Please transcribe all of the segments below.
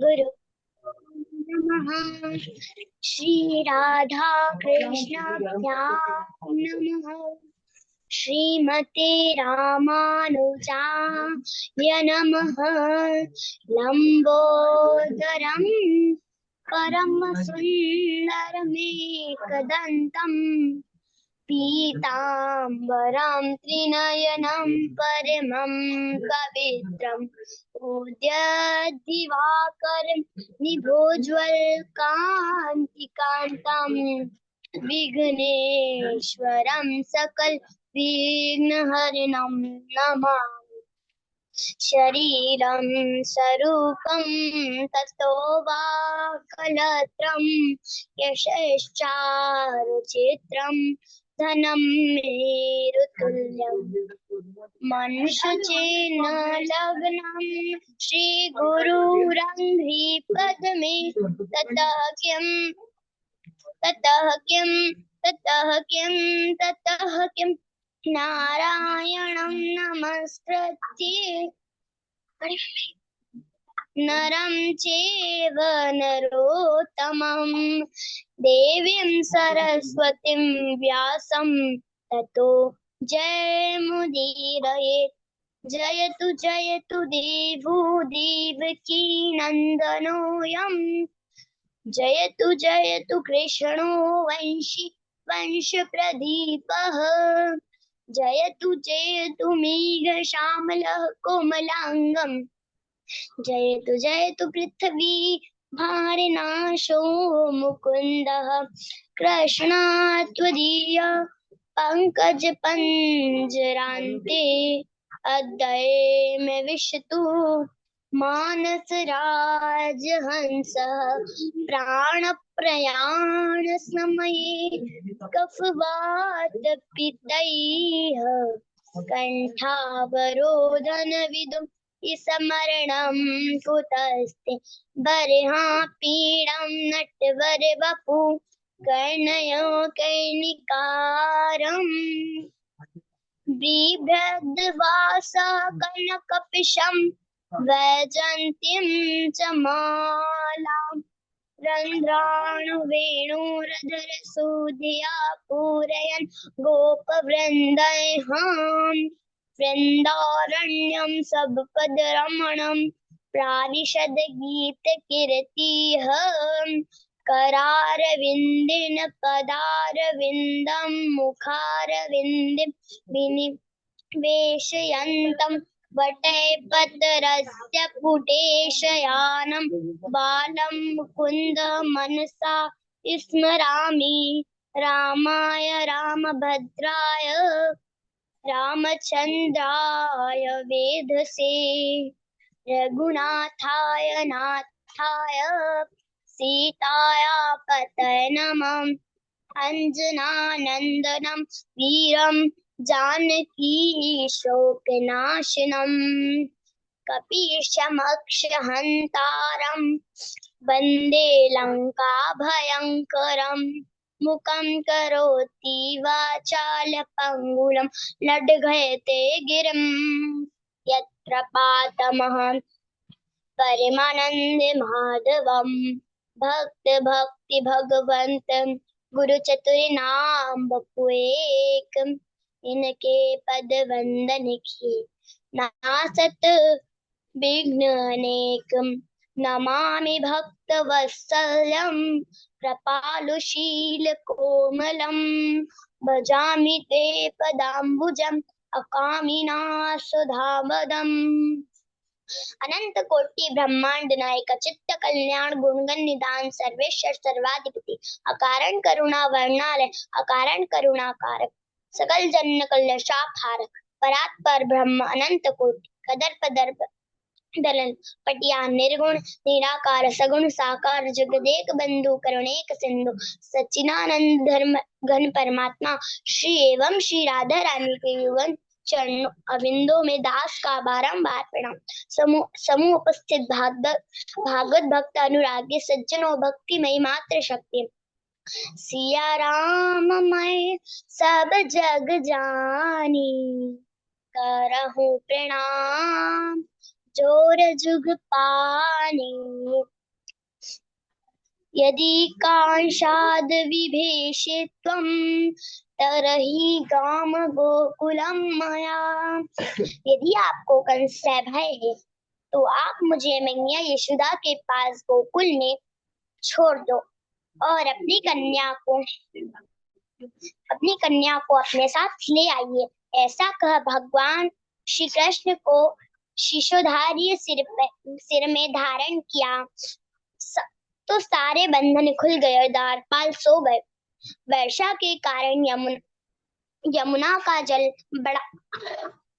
गुरु नमः। श्री राधा कृष्णाभ्यां नमः। श्रीमते रामानुजाय नमः। लंबोदरं परम सुंदरमेकदंतं पीतांबरं त्रिनयनं परमं पवित्रं उद्यद्दिवाकरं निभोज्वलकान्तिकान्तं विघ्नेश्वरं सकल विघ्नहरणं नमामि। शरीरं स्वरूपं ततो वा कलत्रं यशश्चारुचित्रं धनं मेरुतुल्यं मनुष्यचेन लग्नं श्रीगुरुरङ्घ्रिपद्मे ततः किं ततः किं ततः किं ततः किं नारायणं नमस्कृत्य नरं चैव नरोत्तमं देवीं सरस्वतीं व्यासं ततो जयमुदीरयेत्। जयतु जयतु देवो देवकी नन्दनोऽयं जयतु जयतु कृष्णो वंशी वंशप्रदीपः जयतु जयतु मेघश्यामलः कोमलाङ्गम् जयतु जयतु पृथ्वी भारनाशो मुकुन्दः कृष्णात्वदीय पंकज पंजरान्ते अद्य विशतु मानस राजहंसः प्राणप्रयाण समये कफवातपितैः कंठावरोधन विदुम् स्मरणं कुतस्ते बर्हा पीडं नटवर वपु कर्णयो कर्णिकारम् बिभ्रद्वासा कनकपिशं वैजयन्तीं च मालाम् रन्ध्राणुवेणुरधरसुधिया पूरयन् गोपवृन्दैहाम् वृन्दारण्यं सबपदरमणं प्राविशद गीतकीर्तिः करारविन्देन पदारविन्दं मुखारविन्दे विनिवेशयन्तं वटैपत्रस्य पुटेशयानं बालं मुकुन्द मनसा स्मरामि रामाय रामभद्राय रामचन्द्राय वेधसे रघुनाथाय नाथाय सीताया पतये नमः अंजनानंदनं वीरं जानकी शोकनाशनं कपीशमक्षहन्तारं वन्दे लङ्काभयङ्करम् मुखं करोति वाचालपङ्गुलं लड्घयते गिरिं यत्र पातमहं परमानंद माधवम भक्त भक्ति भगवंत गुरु चतुर नाम बपुएक इनके पद वंदन की नासत विघ्न अनेक नमामि भक्त वत्सल्यं कृपालुशील कोमलं भजामि ते पदाम्बुजं अकामिना सुधामदम् अनंत कोटि ब्रह्मांड नायक चित्त कल्याण गुणगण निदान सर्वेश्वर सर्वाधिपति अकारण करुणा वर्णालय अकारण करुणा कारक सकल जन कल्याण शाखारक परात्पर ब्रह्म अनंत कोटि कदर्प दर्प दलन पटिया निर्गुण निराकार सगुण साकार जगदेक बंधु करुणेक सिंधु सच्चिदानंद धर्म घन परमात्मा श्री एवं श्री राधा रानी के युगल चरणों अविंदों में दास का बारंबार प्रणाम। समूह उपस्थित भागवत भक्त अनुरागी सज्जनों भक्तिमय मात्र शक्ति सिया राम मैं सब जग जानी करहूं प्रणाम जोर जुग पाने। यदि कांशाद विभेषे त्वं तरहि गाम गोकुलम मया। यदि आपको कंस से भय है तो आप मुझे मैया यशोदा के पास गोकुल में छोड़ दो और अपनी कन्या को अपने साथ ले आइए। ऐसा कह भगवान श्री कृष्ण को शिशोधार्य सिर में धारण किया तो सारे बंधन खुल गए और द्वारपाल सो गए। वर्षा के कारण यमुना का जल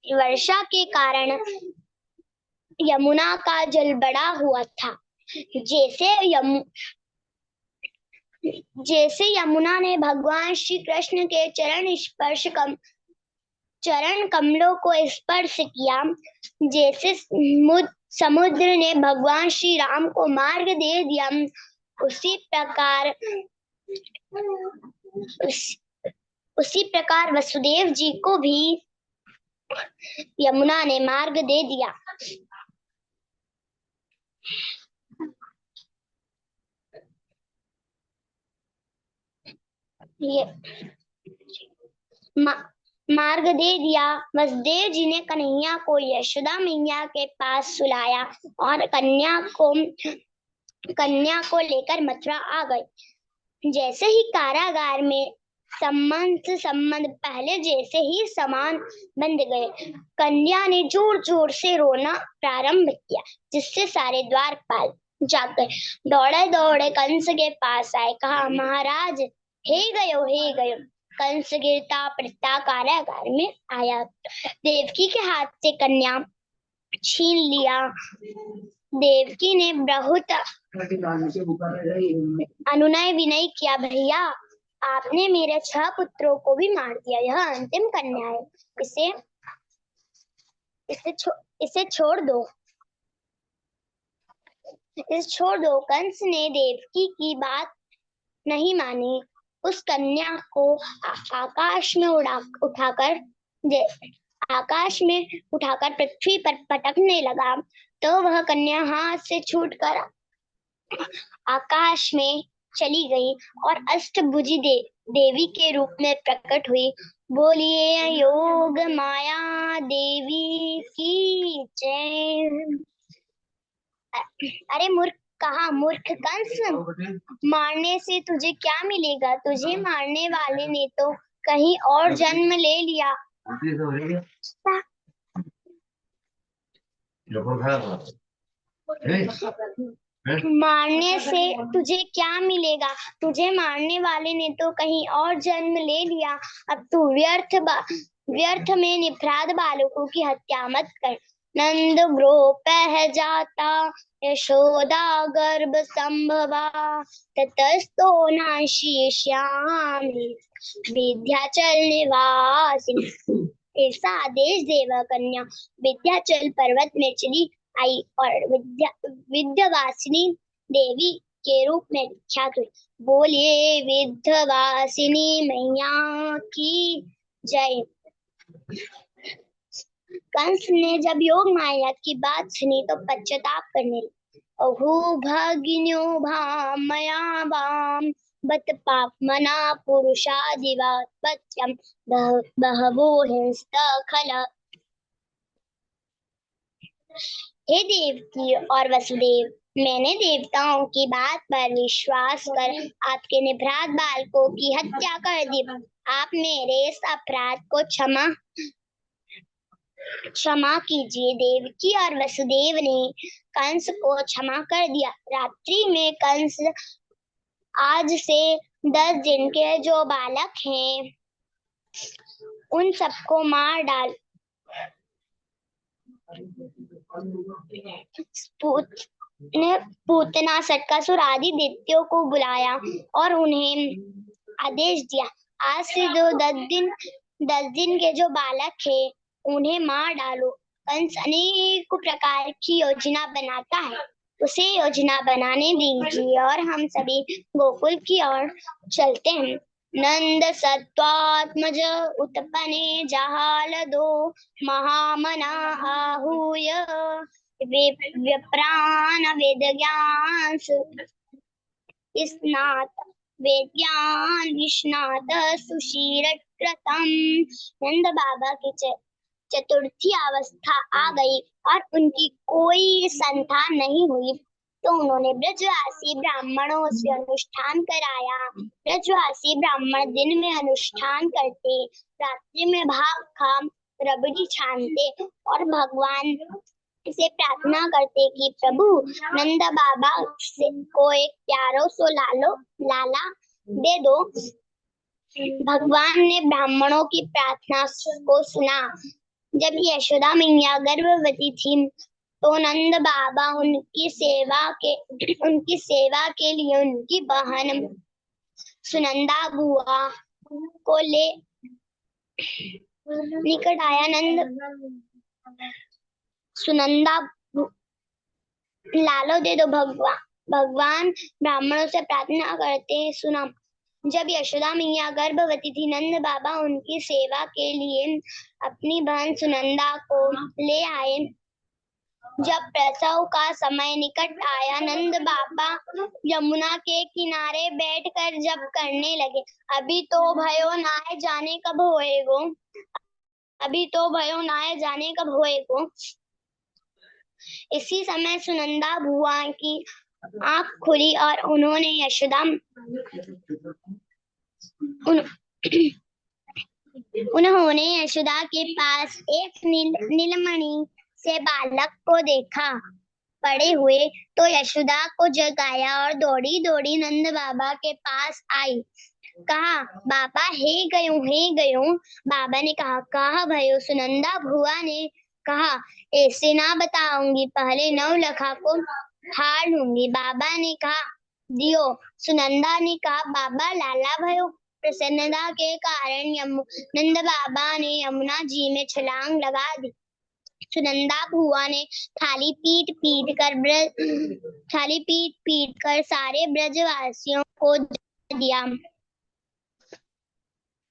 वर्षा के कारण यमुना का जल बढ़ा हुआ था। जैसे यमुना ने भगवान श्री कृष्ण के चरण कमलों को स्पर्श किया, जैसे समुद्र ने भगवान श्री राम को मार्ग दे दिया, उसी प्रकार वसुदेव जी को भी यमुना ने मार्ग दे दिया। मार्ग दे दिया। वसुदेव जी ने कन्हैया को यशोदा मैया के पास सुलाया और कन्या को लेकर मथुरा आ गए। जैसे ही कारागार में संबंध पहले जैसे ही समान बंध गए। कन्या ने जोर जोर से रोना प्रारंभ किया, जिससे सारे द्वारपाल जाकर दौड़े दौड़े कंस के पास आए। कहा, महाराज हे गयो। कंस गिरता पड़ता कारागार में आया। देवकी के हाथ से कन्या छीन लिया। देवकी ने बहुत अनुनय विनय किया, भैया आपने मेरे 6 पुत्रों को भी मार दिया, यह अंतिम कन्या है, इसे छोड़ दो। कंस ने देवकी की बात नहीं मानी। उस कन्या को आकाश में उठाकर पृथ्वी पर पटकने लगा, तो वह कन्या हाथ से छूटकर आकाश में चली गई और अष्टभुजी देवी के रूप में प्रकट हुई। बोलिए योग माया देवी की जय। अरे मूर्ख कंस, मारने से तुझे क्या मिलेगा? तुझे मारने वाले ने तो कहीं और जन्म ले लिया। मारने से तुझे क्या मिलेगा? तुझे मारने वाले ने तो कहीं और जन्म ले लिया। अब तू व्यर्थ में निरपराध बालकों की हत्या मत कर। नंद गोपः जाता यशोदा गर्भ संभवा ततस्तो नाशिष्यामि विंध्याचल निवासिनी। ऐसा आदेश देव कन्या विंध्याचल पर्वत में चली आई और विंध्यवासिनी देवी के रूप में विख्यात हुई। बोलिए विंध्यवासिनी मैया की जय। कंस ने जब योग माया की बात सुनी तो पश्चाताप करने लगा। अहो भगिन्यो भामया वाम बत पाप मना पुरुषादिवात पत्यम बहवो हिंसता खला। हे देवकी और वसुदेव, मैंने देवताओं की बात पर विश्वास कर आपके निरपराध बालकों की हत्या कर दी। आप मेरे इस अपराध को क्षमा कीजिए। देवकी और वसुदेव ने कंस को क्षमा कर दिया। रात्रि में कंस आज से 10 दिन के जो बालक हैं उन सबको मार डाल। पूतना सटकासुर आदि दैत्यों को बुलाया और उन्हें आदेश दिया, आज से जो 10 दिन के जो बालक है उन्हें मार डालो। कंस अनेक प्रकार की योजना बनाता है, उसे योजना बनाने दीजिए और हम सभी गोकुल की ओर चलते हैं। नंद सत्वात्मज उत्पन्ने जहाल दो महामना आहूय विप्रान वेद ज्ञान स्नात वेद्यान विश्नात सुशीरकृतम। नंद बाबा की चतुर्थी अवस्था आ गई और उनकी कोई संतान नहीं हुई, तो उन्होंने ब्रजवासी ब्राह्मणों से अनुष्ठान कराया। ब्रजवासी ब्राह्मण दिन में अनुष्ठान करते, रात्रि में भाग खा रबड़ी छानते और भगवान से प्रार्थना करते कि प्रभु नंद बाबा को एक प्यारो सो लाला दे दो। भगवान ने ब्राह्मणों की प्रार्थना को सुना। जब यशोदा मैया गर्भवती थी तो नंद बाबा उनकी सेवा के लिए उनकी बहन सुनंदा बुआ को ले निकट आया। सुनंदा लालो दे दो। भगवान ब्राह्मणों से प्रार्थना करते सुना। जब यशोदा मैया गर्भवती थी, नंद बाबा उनकी सेवा के लिए अपनी बहन सुनंदा को ले आए। जब प्रसव का समय निकट आया, नंद बाबा यमुना के किनारे बैठकर जप करने लगे। अभी तो भयो नाय जाने कब होएगो, अभी तो भयो नाय जाने कब होएगो। इसी समय सुनंदा बुआ की आंख खुली और उन्होंने यशोदा के पास एक नीलमणि से बालक को देखा पड़े हुए, तो यशोदा को जगाया और दौड़ी दौड़ी नंद बाबा के पास आई। कहा, बाबा हे गयो। बाबा ने कहा भयो। सुनंदा बुआ ने कहा, ऐसे ना बताऊंगी, पहले 9 लखा को हार लूंगी। बाबा ने कहा, दियो। सुनंदा ने कहा, बाबा लाला भयो। प्रसन्नता के कारण नंद बाबा ने यमुना जी में छलांग लगा दी। सुनंदा बुआ ने थाली पीट पीट कर सारे ब्रजवासियों को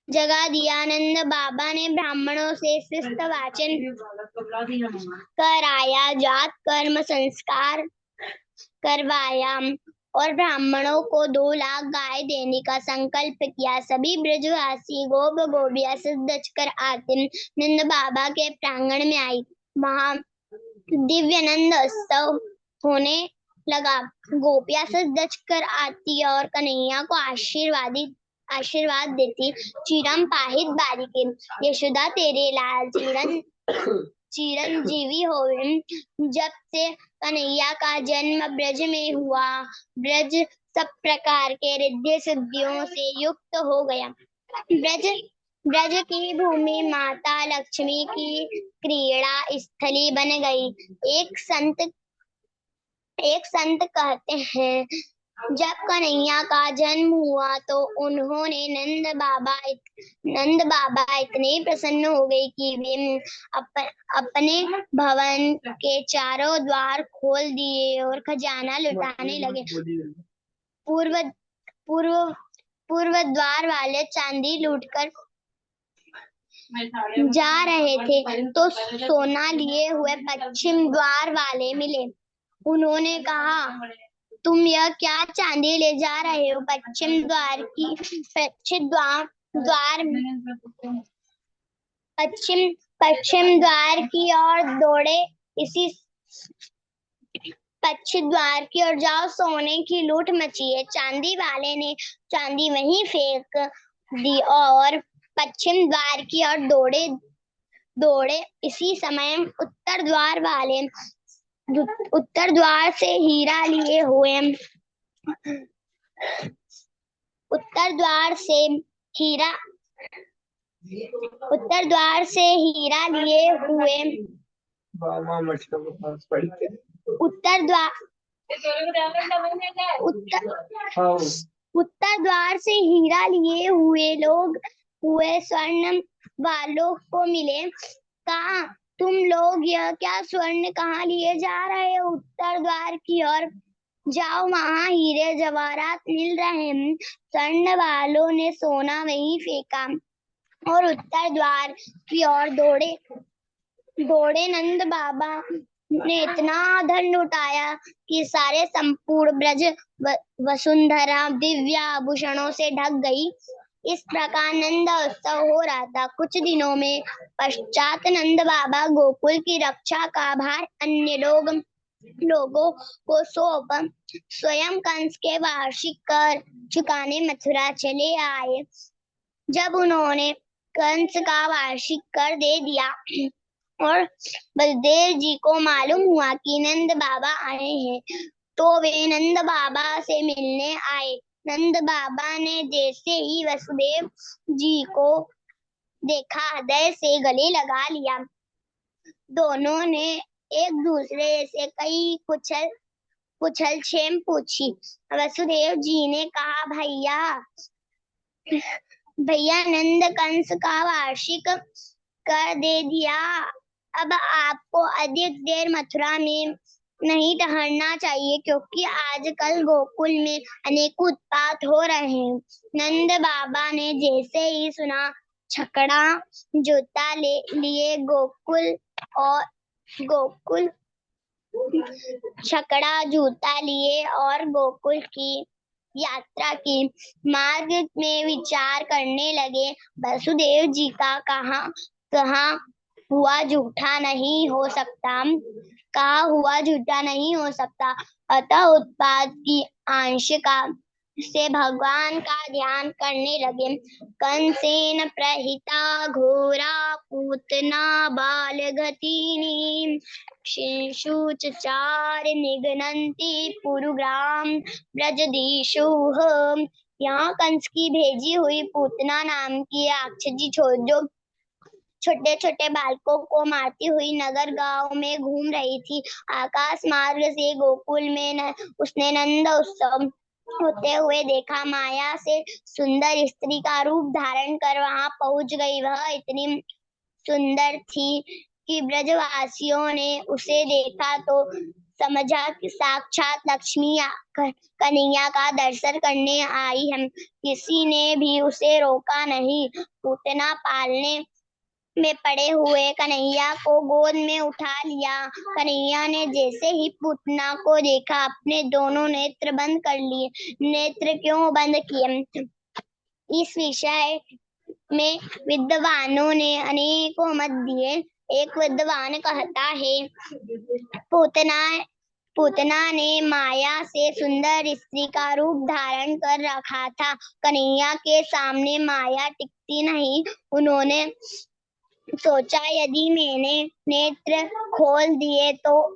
जगा दिया। नंद बाबा ने ब्राह्मणों से शिष्ट वाचन कराया, जात कर्म संस्कार करवाया और ब्राह्मणों को 2 लाख गाय देने का संकल्प किया। सभी ब्रजवासी गोपियां सज कर आते नंद बाबा के प्रांगण में आई। वहां दिव्यानंद उत्सव होने लगा। गोपियां सज कर आती और कन्हैया को आशीर्वाद देती। चिरम पाहित बालिके, यशोदा तेरे लाल चिरंजीवी होवे। जब से कन्हैया का जन्म ब्रज में हुआ, ब्रज सब प्रकार के रिद्धि सिद्धियों से युक्त हो गया। ब्रज की भूमि माता लक्ष्मी की क्रीड़ा स्थली बन गई। एक संत कहते हैं, जब कन्हैया का जन्म हुआ तो उन्होंने नंद बाबा इतने प्रसन्न हो गए कि वे अपने भवन के चारों द्वार खोल दिए और खजाना लुटाने लगे। पूर्व द्वार वाले चांदी लूटकर जा रहे थे तो सोना लिए हुए पश्चिम द्वार वाले मिले। उन्होंने कहा, तुम यह क्या चांदी ले जा रहे हो? पश्चिम द्वार की ओर दौड़े। इसी पश्चिम द्वार की ओर जाओ, सोने की लूट मची है। चांदी वाले ने चांदी वहीं फेंक दी और पश्चिम द्वार की ओर दौड़े। इसी समय उत्तर द्वार से हीरा लिए हुए स्वर्ण वालों को मिले। कहा, तुम लोग यह क्या स्वर्ण कहाँ लिए जा रहे हो? उत्तर द्वार की ओर जाओ, वहां हीरे जवाहरात मिल रहे हैं। स्वर्ण वालों ने सोना वहीं फेंका और उत्तर द्वार की ओर दौड़े। नंद बाबा ने इतना धन लुटाया कि सारे संपूर्ण ब्रज वसुंधरा दिव्य आभूषणों से ढक गई। इस प्रकार नंद उत्सव हो रहा था। कुछ दिनों में पश्चात नंद बाबा गोकुल की रक्षा का भार अन्य लोगों को सौंप स्वयं कंस के वार्षिक कर चुकाने मथुरा चले आए। जब उन्होंने कंस का वार्षिक कर दे दिया और बलदेव जी को मालूम हुआ कि नंद बाबा आए हैं, तो वे नंद बाबा से मिलने आए। नंद बाबा ने जैसे ही वसुदेव जी को देखा, हृदय से गले लगा लिया। दोनों ने एक दूसरे से कई कुशल क्षेम पूछी। वसुदेव जी ने कहा, भैया नंद कंस का वार्षिक कर दे दिया। अब आपको अधिक देर मथुरा में नहीं ठहरना चाहिए, क्योंकि आजकल गोकुल में अनेक उत्पात हो रहे हैं। नंद बाबा ने जैसे ही सुना, छकड़ा जूता लिए गोकुल की यात्रा की। मार्ग में विचार करने लगे, वसुदेव जी का कहा हुआ झूठा नहीं हो सकता। अतः उत्पाद की आंशिका से भगवान का ध्यान करने लगे। कंसेन प्रहिता घोरा पूतना बालघतीनी शिशुचार निघ्नन्ति पुरुग्राम ब्रजदीशु। यहाँ कंस की भेजी हुई पूतना नाम की राक्षसी जो छोटे छोटे बालकों को मारती हुई नगर गांव में घूम रही थी। आकाश मार्ग से गोकुल में उसने नंद उत्सव होते हुए देखा। माया से सुंदर स्त्री का रूप धारण कर वहां पहुंच गई। वह इतनी सुंदर थी कि ब्रजवासियों ने उसे देखा तो समझा कि साक्षात लक्ष्मी कन्हैया का दर्शन करने आई है। किसी ने भी उसे रोका नहीं। पूतना पालने में पड़े हुए कन्हैया को गोद में उठा लिया। कन्हैया ने जैसे ही पूतना को देखा, अपने दोनों नेत्र बंद कर लिए। नेत्र क्यों बंद किए, इस विषय में विद्वानों ने अनेकों मत दिए। एक विद्वान कहता है, पूतना ने माया से सुंदर स्त्री का रूप धारण कर रखा था। कन्हैया के सामने माया टिकती नहीं। उन्होंने सोचा, यदि मैंने नेत्र खोल दिए तो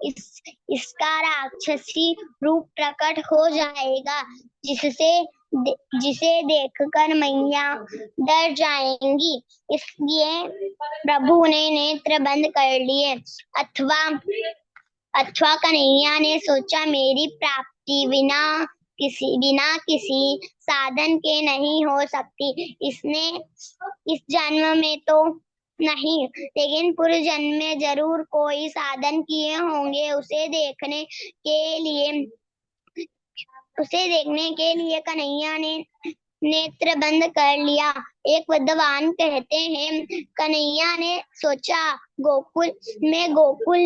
इसका राक्षसी रूप प्रकट हो जाएगा, जिसे देखकर मैया डर जाएंगी। इसलिए प्रभु ने नेत्र बंद कर लिए। अथवा कन्हैया ने सोचा, मेरी प्राप्ति बिना किसी साधन के नहीं हो सकती। इसने इस जन्म में तो नहीं, लेकिन पूर्व जन्म में जरूर कोई साधन किए होंगे। उसे देखने के लिए कन्हैया ने नेत्र बंद कर लिया। एक विद्वान कहते हैं, कन्हैया ने सोचा, गोकुल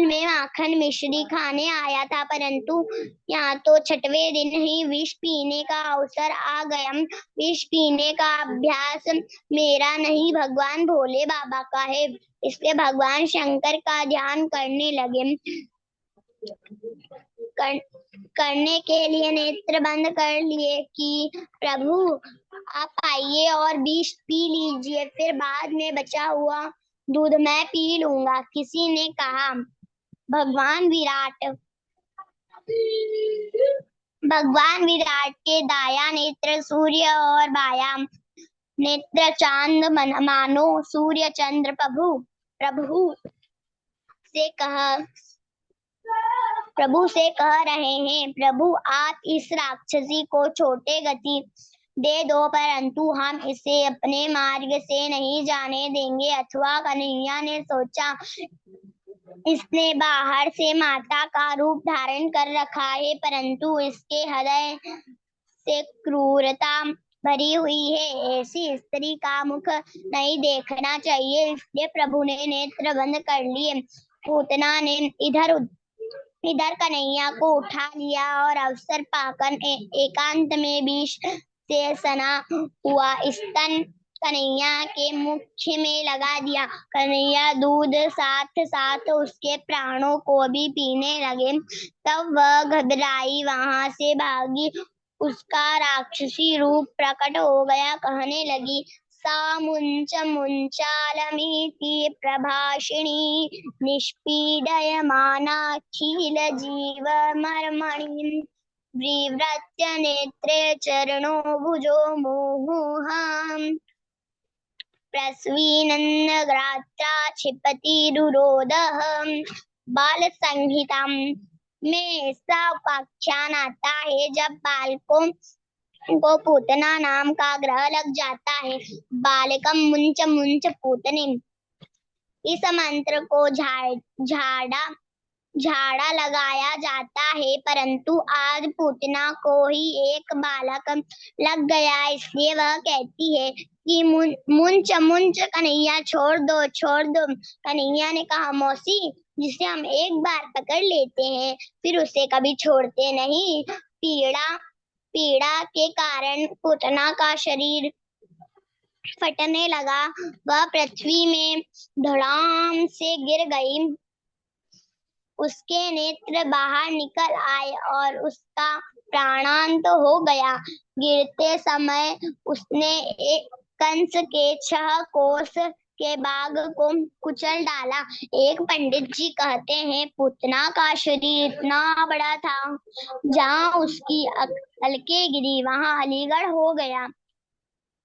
में माखन मिश्री खाने आया था, परंतु यहाँ तो छठवें दिन ही विष पीने का अवसर आ गया। विष पीने का अभ्यास मेरा नहीं, भगवान भोले बाबा का है। इसलिए भगवान शंकर का ध्यान करने लगे। करने के लिए नेत्र बंद कर लिए कि प्रभु आप आइए और विष पी लीजिए, फिर बाद में बचा हुआ दूध मैं पी लूंगा। किसी ने कहा, भगवान विराट के दाया नेत्र सूर्य और बाया नेत्र चांद मानो सूर्य चंद्र प्रभु से कह रहे हैं, प्रभु आप इस राक्षसी को छोटे गति दे दो, परंतु हम इसे अपने मार्ग से नहीं जाने देंगे। अथवा कन्हैया ने सोचा, इसने बाहर से माता का रूप धारण कर रखा है, परंतु इसके हृदय से क्रूरता भरी हुई है। ऐसी स्त्री का मुख नहीं देखना चाहिए। इसलिए प्रभु ने नेत्र बंद कर लिए। पूतना ने इधर इधर कन्हैया को उठा लिया और अवसर पाकर एकांत में विष से सना हुआ स्तन कन्हैया के मुख में लगा दिया। कन्हैया दूध साथ साथ उसके प्राणों को भी पीने लगे। तब वह घबराई वहां से भागी। उसका राक्षसी रूप प्रकट हो गया। कहने लगी, सा मुंच मुंचालमिति प्रभाषिणी निष्पीडयमानाखिल जीवमर्मणिम् विव्रत्य नेत्रे चरणो भुजो मोहाम् प्रस्विन्नगात्रा क्षिपति रुरोदः। बाल संहिता में ऐसा उपाख्यान आता है जब बालकों को पूतना नाम का ग्रह लग जाता है। बालकम मुंच मुंच पूतनी, इस मंत्र को झाड़ा लगाया जाता है, परंतु आज पूतना को ही एक बालक लग गया, इसलिए वह कहती है कि मुंच मुंच कन्हैया छोड़ दो छोड़ दो। कन्हैया ने कहा, मौसी, जिसे हम एक बार पकड़ लेते हैं फिर उसे कभी छोड़ते नहीं। पीड़ा के कारण पूतना का शरीर फटने लगा। वह पृथ्वी में धड़ाम से गिर गई। उसके नेत्र बाहर निकल आए और उसका प्राणांत हो गया। गिरते समय उसने एक कंस के 6 कोस के बाघ को कुचल डाला। एक पंडित जी कहते हैं, पूतना का शरीर इतना बड़ा था, जहाँ उसकी अलके गिरी वहां अलीगढ़ हो गया,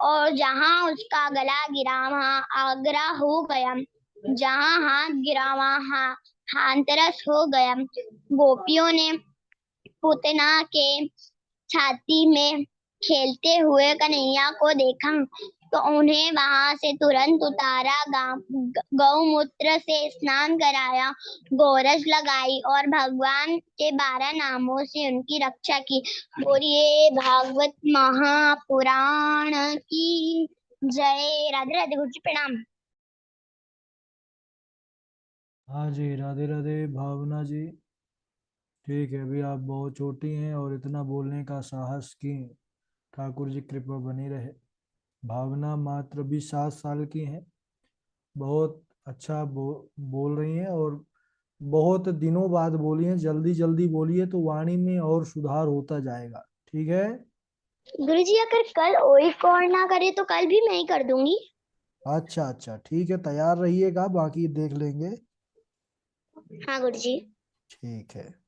और जहाँ उसका गला गिरा वहां आगरा हो गया, जहाँ हाथ गिरा वहां हाथरस हो गया। गोपियों ने पूतना के छाती में खेलते हुए कन्हैया को देखा तो उन्हें वहां से तुरंत उतारा, गौमूत्र से स्नान कराया, गोरस लगाई और भगवान के 12 नामों से उनकी रक्षा की। बोलिए भागवत महापुराण की जय। राधे राधे गुरु जी, प्रणाम। हाँ जी, राधे राधे भावना जी। ठीक है, अभी आप बहुत छोटी हैं और इतना बोलने का साहस की, ठाकुर जी कृपा बनी रहे। भावना मात्र भी 7 साल की हैं। बहुत अच्छा बोल रही हैं, और बहुत दिनों बाद बोली हैं। जल्दी जल्दी बोलिए तो वाणी में और सुधार होता जाएगा। ठीक है। गुरु जी, अगर कल और कॉल ना करे तो कल भी मैं ही कर दूंगी। अच्छा अच्छा, ठीक है, तैयार रहिएगा, बाकी देख लेंगे। हाँ गुरु जी। ठीक है।